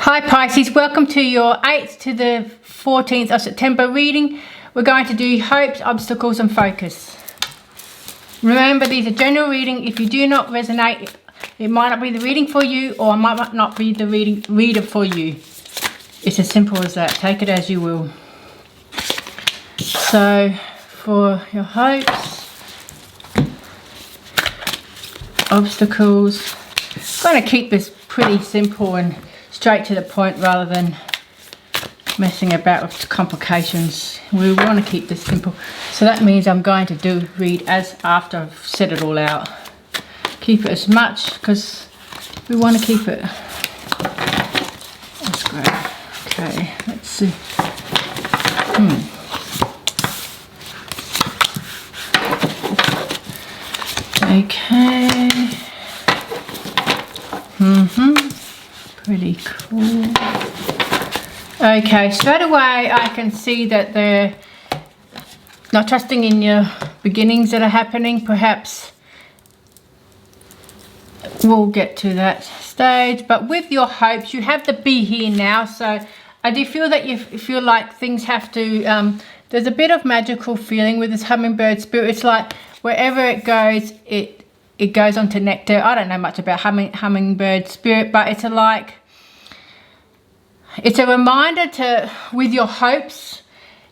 Hi Pisces, welcome to your 8th to the 14th of September reading. We're going to do hopes, obstacles and focus. Remember, these are general reading. If you do not resonate, it might not be the reading for you, or it might not be the reader for you. It's as simple as that. Take it as you will. So for your hopes, obstacles, I'm going to keep this pretty simple and straight to the point rather than messing about with complications. We want to keep this simple. So that means I'm going to read as after I've said it all out. Keep it as much because we want to keep it. That's great. Okay, let's see. Okay. Pretty cool. Okay, straight away I can see that they're not trusting in your beginnings that are happening. Perhaps we'll get to that stage, but with your hopes you have to be here now. So I do feel that you feel like things have to there's a bit of magical feeling with this hummingbird spirit. It's like wherever it goes, it goes on to nectar. I don't know much about hummingbird spirit, but it's a reminder to, with your hopes,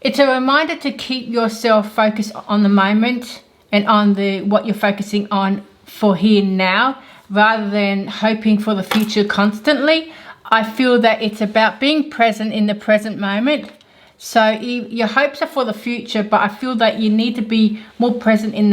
it's a reminder to keep yourself focused on the moment and on what you're focusing on for here and now, rather than hoping for the future constantly. I feel that it's about being present in the present moment. So your hopes are for the future, but I feel that you need to be more present in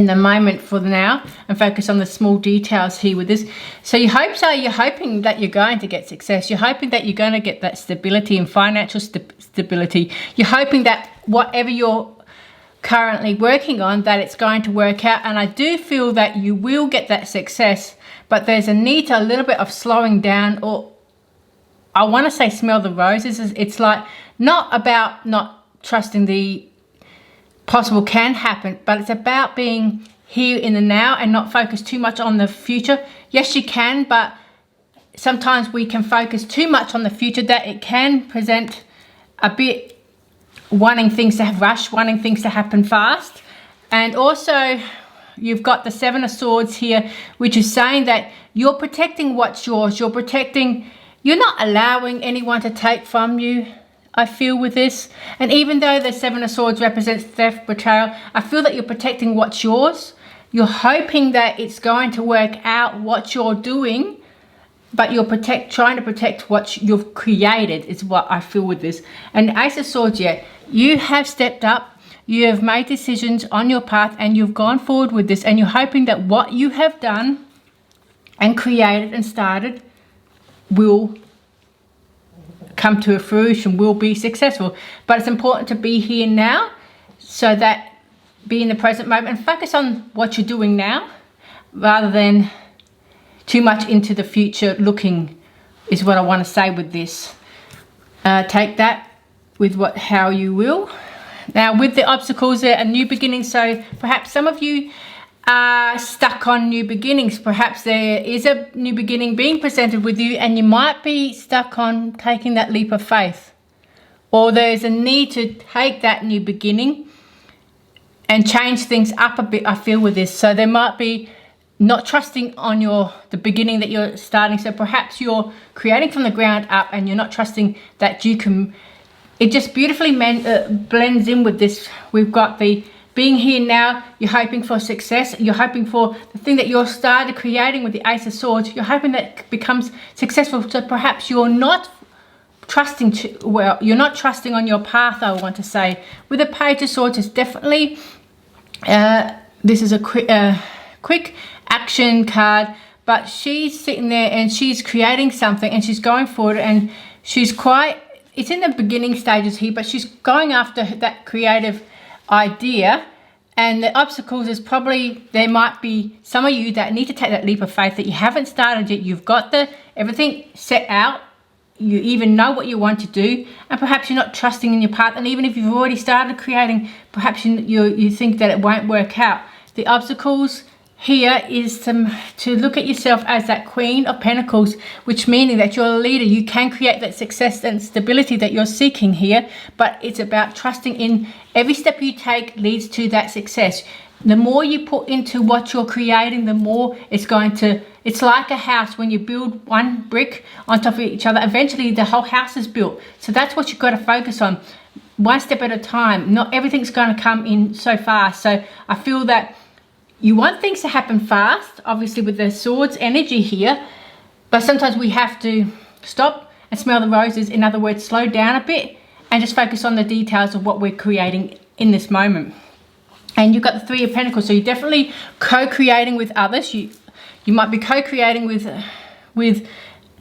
the moment for now and focus on the small details here with this. So your hopes are, you're hoping that you're going to get success. You're hoping that you're going to get that stability and financial stability. You're hoping that whatever you're currently working on, that it's going to work out. And I do feel that you will get that success, but there's a need to a little bit of slowing down, or I want to say smell the roses. It's like not about not trusting the possible can happen, but it's about being here in the now and not focus too much on the future. Yes, you can, but sometimes we can focus too much on the future, that it can present a bit wanting things to rush, wanting things to happen fast. And also you've got the Seven of Swords here, which is saying that you're protecting what's yours. You're not allowing anyone to take from you, I feel, with this. And even though the Seven of Swords represents theft, betrayal, I feel that you're protecting what's yours. You're hoping that it's going to work out what you're doing, but you're trying to protect what you've created, is what I feel with this. And Ace of Swords, yeah, you have stepped up, you have made decisions on your path, and you've gone forward with this, and you're hoping that what you have done and created and started will come to a fruition, will be successful. But it's important to be here now, so that be in the present moment and focus on what you're doing now rather than too much into the future looking, is what I want to say with this. Take that with how you will. Now with the obstacles, there are new beginnings. So perhaps some of you are stuck on new beginnings. Perhaps there is a new beginning being presented with you and you might be stuck on taking that leap of faith, or there's a need to take that new beginning and change things up a bit, I feel, with this. So there might be not trusting on the beginning that you're starting. So perhaps you're creating from the ground up and you're not trusting that you can. It just beautifully blends in with this. We've got the being here now, you're hoping for success, you're hoping for the thing that you started creating with the Ace of Swords, you're hoping that becomes successful. So perhaps you're not trusting you're not trusting on your path, I want to say. With the Page of Swords, it's definitely, this is a quick action card, but she's sitting there and she's creating something and she's going forward, and she's it's in the beginning stages here, but she's going after that creative idea. And the obstacles is probably, there might be some of you that need to take that leap of faith, that you haven't started yet. You've got everything set out, you even know what you want to do, and perhaps you're not trusting in your path. And even if you've already started creating, perhaps you think that it won't work out. The obstacles here is to look at yourself as that Queen of Pentacles, which meaning that you're a leader. You can create that success and stability that you're seeking here, but it's about trusting in every step you take leads to that success. The more you put into what you're creating, the more it's going to, it's like a house. When you build one brick on top of each other, eventually the whole house is built. So that's what you've got to focus on, one step at a time. Not everything's going to come in so fast. So I feel that you want things to happen fast, obviously with the Swords energy here, but sometimes we have to stop and smell the roses. In other words, slow down a bit and just focus on the details of what we're creating in this moment. And you've got the Three of Pentacles, so you're definitely co-creating with others. You might be co-creating with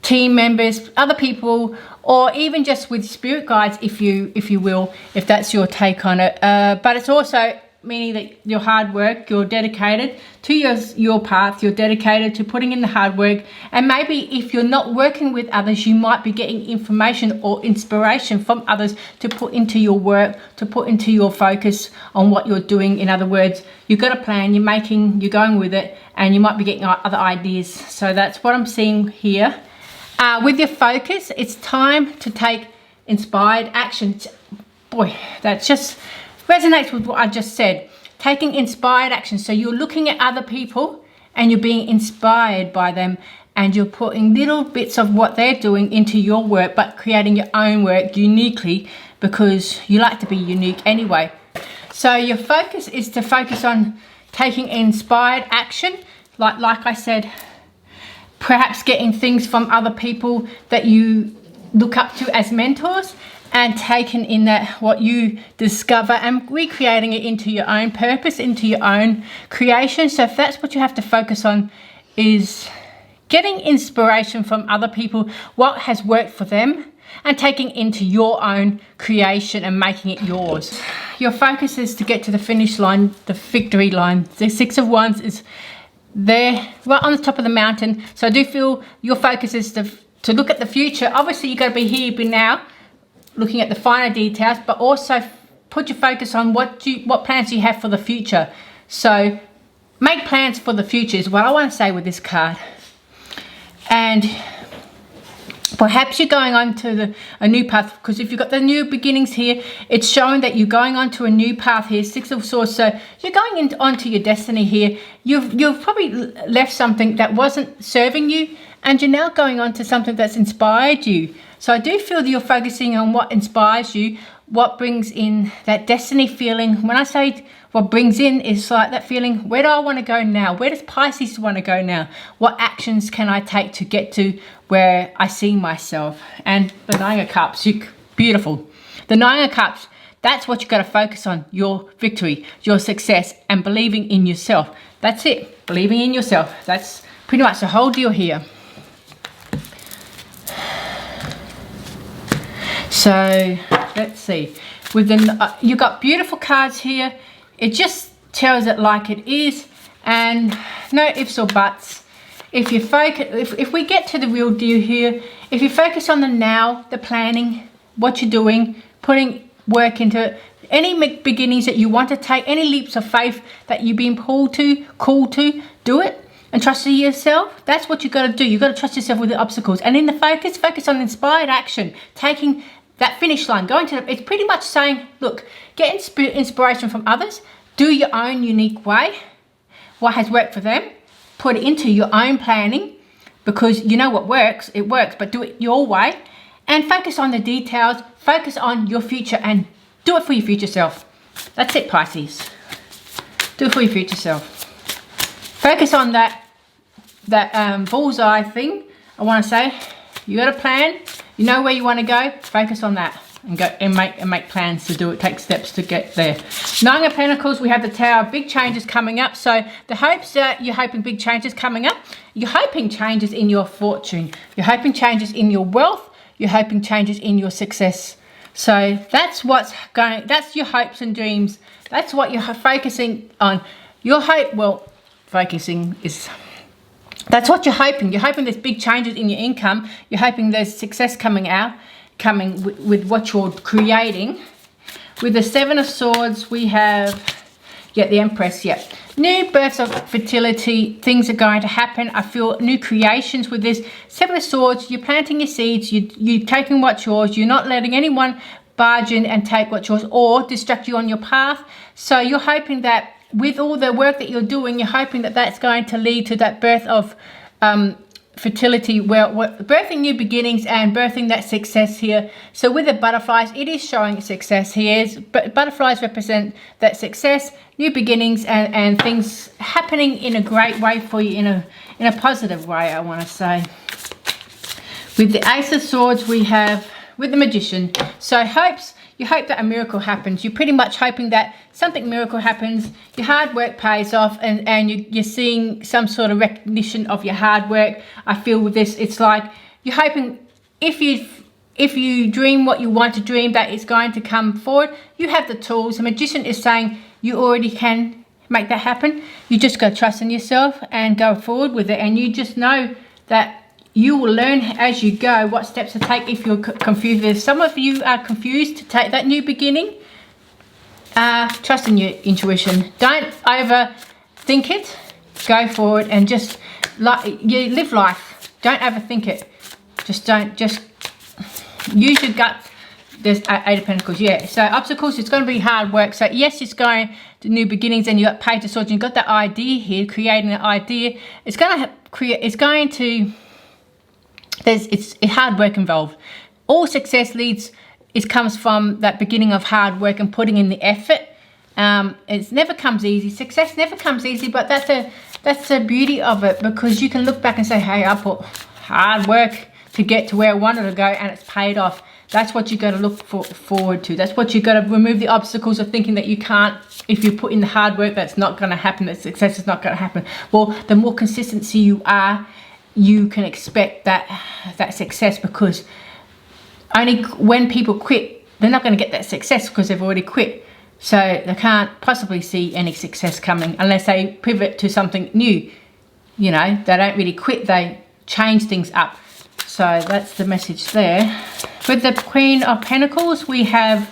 team members, other people, or even just with spirit guides, if you will, if that's your take on it. But it's also meaning that your hard work, you're dedicated to your path, you're dedicated to putting in the hard work. And maybe if you're not working with others, you might be getting information or inspiration from others to put into your work, to put into your focus on what you're doing. In other words, you've got a plan, you're going with it, and you might be getting other ideas. So that's what I'm seeing here. With your focus, it's time to take inspired action. Boy, that just resonates with what I just said. Taking inspired action. So you're looking at other people and you're being inspired by them, and you're putting little bits of what they're doing into your work, but creating your own work uniquely, because you like to be unique anyway. So your focus is to focus on taking inspired action. Like I said, perhaps getting things from other people that you look up to as mentors, and taking in that what you discover and recreating it into your own purpose, into your own creation. So if that's what you have to focus on, is getting inspiration from other people, what has worked for them, and taking into your own creation and making it yours. Your focus is to get to the finish line, the victory line. The Six of Wands is there right on the top of the mountain. So I do feel your focus is to look at the future. Obviously you've got to be here, be now, looking at the finer details, but also put your focus on what plans you have for the future. So make plans for the future is what I want to say with this card. And perhaps you're going on to a new path, because if you've got the new beginnings here, it's showing that you're going on to a new path here, Six of Swords. So you're going onto your destiny here. You've probably left something that wasn't serving you, and you're now going on to something that's inspired you. So I do feel that you're focusing on what inspires you, what brings in that destiny feeling. When I say what brings in, is like that feeling, where do I want to go now? Where does Pisces want to go now? What actions can I take to get to where I see myself? And the Nine of Cups, beautiful. The Nine of Cups, that's what you've got to focus on, your victory, your success, and believing in yourself. That's it, believing in yourself. That's pretty much the whole deal here. So let's see, with the you've got beautiful cards here. It just tells it like it is, and no ifs or buts. If you focus, if we get to the real deal here, if you focus on the now, the planning, what you're doing, putting work into it, any beginnings that you want to take, any leaps of faith that you've been called to, do it and trust in yourself. That's what you've got to do. You've got to trust yourself with the obstacles, and in the focus on inspired action, taking that finish line, going to it's pretty much saying, look, get inspiration from others, do your own unique way, what has worked for them, put it into your own planning, because you know what works, it works, but do it your way, and focus on the details, focus on your future, and do it for your future self. That's it, Pisces. Do it for your future self. Focus on that bullseye thing. I want to say, you got a plan, you know where you want to go, focus on that and go and make plans to do it, take steps to get there. Nine of Pentacles, we have the Tower, big changes coming up. So the hopes that you're hoping big changes coming up, you're hoping changes in your fortune, you're hoping changes in your wealth, you're hoping changes in your success. So that's what's going, that's your hopes and dreams. That's what you're focusing on. Your hope, well, focusing is, that's what you're hoping. You're hoping there's big changes in your income. You're hoping there's success coming with what you're creating. With the Seven of Swords, we have Yeah, the Empress, yeah. New births of fertility, things are going to happen. I feel new creations with this. Seven of Swords, you're planting your seeds, you're taking what's yours, you're not letting anyone barge in and take what's yours or distract you on your path. So you're hoping that with all the work that you're doing, you're hoping that that's going to lead to that birth of fertility, where birthing new beginnings and birthing that success here. So with the butterflies, it is showing success here. But butterflies represent that success, new beginnings, and things happening in a great way for you, in a positive way, I want to say. With the Ace of Swords, we have with the Magician. So you hope that a miracle happens. You're pretty much hoping that something miracle happens, your hard work pays off, and you're seeing some sort of recognition of your hard work. I feel with this, it's like you're hoping if you dream what you want to dream, that it's going to come forward. You have the tools. The Magician is saying you already can make that happen. You just got to trust in yourself and go forward with it, and you just know that you will learn as you go what steps to take if you're confused. If some of you are confused to take that new beginning, trust in your intuition. Don't overthink it. Go forward and just live life. Don't overthink it. Just use your gut. There's Eight of Pentacles, yeah. So obstacles, it's going to be hard work. So yes, it's going to new beginnings, and you got Page of Swords, and you got that idea here, creating an idea. It's hard work involved. All success comes from that beginning of hard work and putting in the effort. It never comes easy. Success never comes easy, but that's the beauty of it, because you can look back and say, hey, I put hard work to get to where I wanted to go, and it's paid off. That's what you got to look forward to. That's what you got to remove the obstacles of thinking that you can't. If you put in the hard work, that's not going to happen. That success is not going to happen. Well, the more consistency you are, you can expect that success, because only when people quit, they're not going to get that success because they've already quit. So they can't possibly see any success coming unless they pivot to something new. You know, they don't really quit, they change things up. So that's the message there. With the Queen of Pentacles, we have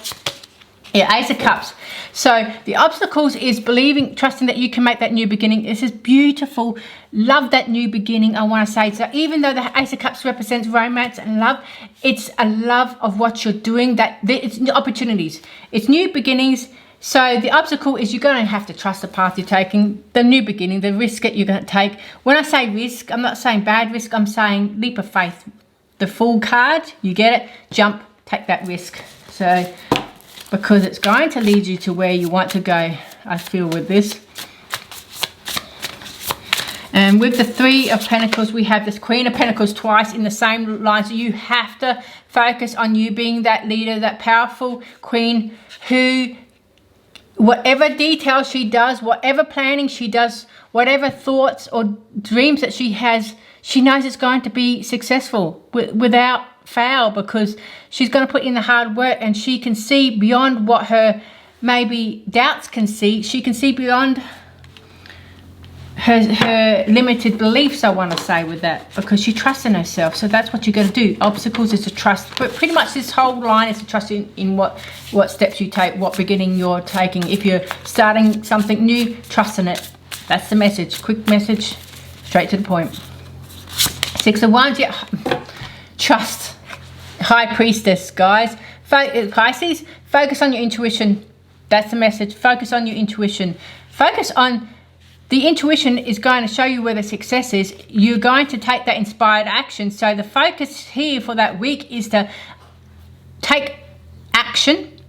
Ace of Cups. So the obstacles is believing, trusting that you can make that new beginning. This is beautiful. Love that new beginning, I want to say. So even though the Ace of Cups represents romance and love, it's a love of what you're doing. It's opportunities. It's new beginnings. So the obstacle is you're going to have to trust the path you're taking, the new beginning, the risk that you're going to take. When I say risk, I'm not saying bad risk. I'm saying leap of faith. The Fool card, you get it. Jump, take that risk. So because it's going to lead you to where you want to go, I feel, with this. And with the Three of Pentacles, we have this Queen of Pentacles twice in the same line. So you have to focus on you being that leader, that powerful queen who, whatever details she does, whatever planning she does, whatever thoughts or dreams that she has, she knows it's going to be successful without fail, because she's going to put in the hard work, and she can see beyond what her maybe doubts can see. She can see beyond her limited beliefs, I want to say, with that, because she trusts in herself. So that's what you got to do. Obstacles is to trust, but pretty much this whole line is to trust in what steps you take, what beginning you're taking. If you're starting something new, trust in it. That's the message. Quick message, straight to the point. Six of Wands, yeah. Trust. High Priestess, guys. Pisces, focus on your intuition. That's the message. Focus on your intuition. Focus on the intuition is going to show you where the success is. You're going to take that inspired action. So the focus here for that week is to take action.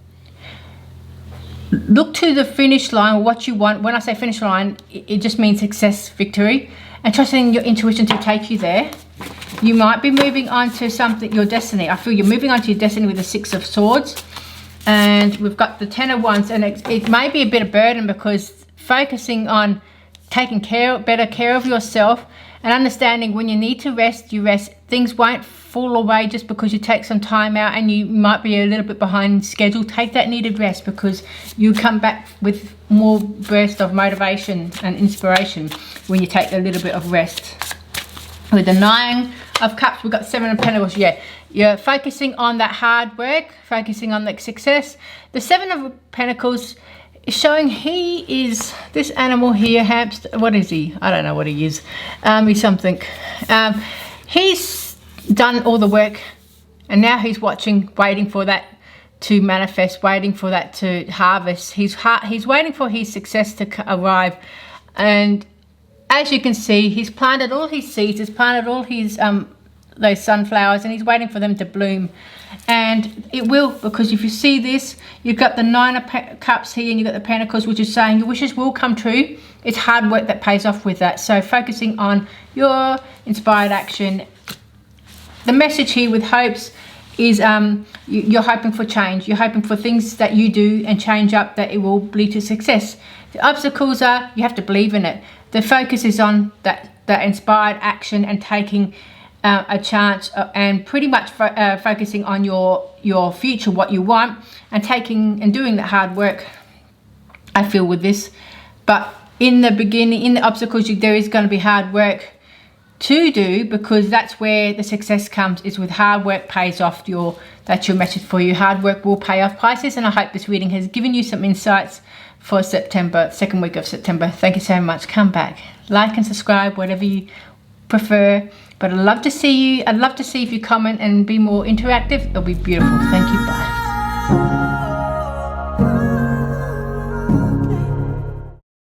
Look to the finish line, or what you want. When I say finish line, it just means success, victory. And trusting your intuition to take you there. You might be moving on to something, your destiny. I feel you're moving on to your destiny with the Six of Swords. And we've got the Ten of Wands. And it may be a bit of burden, because focusing on taking better care of yourself and understanding when you need to rest, you rest. Things won't fall away just because you take some time out and you might be a little bit behind schedule. Take that needed rest, because you come back with more burst of motivation and inspiration when you take a little bit of rest. With the Nine of Cups, we've got Seven of Pentacles. Yeah, you're focusing on that hard work, focusing on the success. The Seven of Pentacles is showing he is, this animal here, hamster, what is he? I don't know what he is. He's something. He's done all the work, and now he's watching, waiting for that to manifest, waiting for that to harvest. He's waiting for his success to arrive. And as you can see, he's planted all his seeds, he's planted all his those sunflowers, and he's waiting for them to bloom. And it will, because if you see this, you've got the Nine of Cups here, and you've got the Pentacles, which is saying your wishes will come true. It's hard work that pays off with that. So focusing on your inspired action. The message here with hopes is you're hoping for change. You're hoping for things that you do and change up, that it will lead to success. The obstacles are, you have to believe in it. The focus is on that inspired action and taking a chance, and pretty much focusing on your future, what you want, and taking and doing that hard work, I feel, with this. But in the beginning, in the obstacles, there is going to be hard work to do, because that's where the success comes, is with hard work pays off. That's your message for you. Hard work will pay off, Pisces. And I hope this reading has given you some insights for September, second week of September. Thank you so much. Come back, like and subscribe, whatever you prefer. But I'd love to see you. I'd love to see if you comment and be more interactive. It'll be beautiful. Thank you. Bye.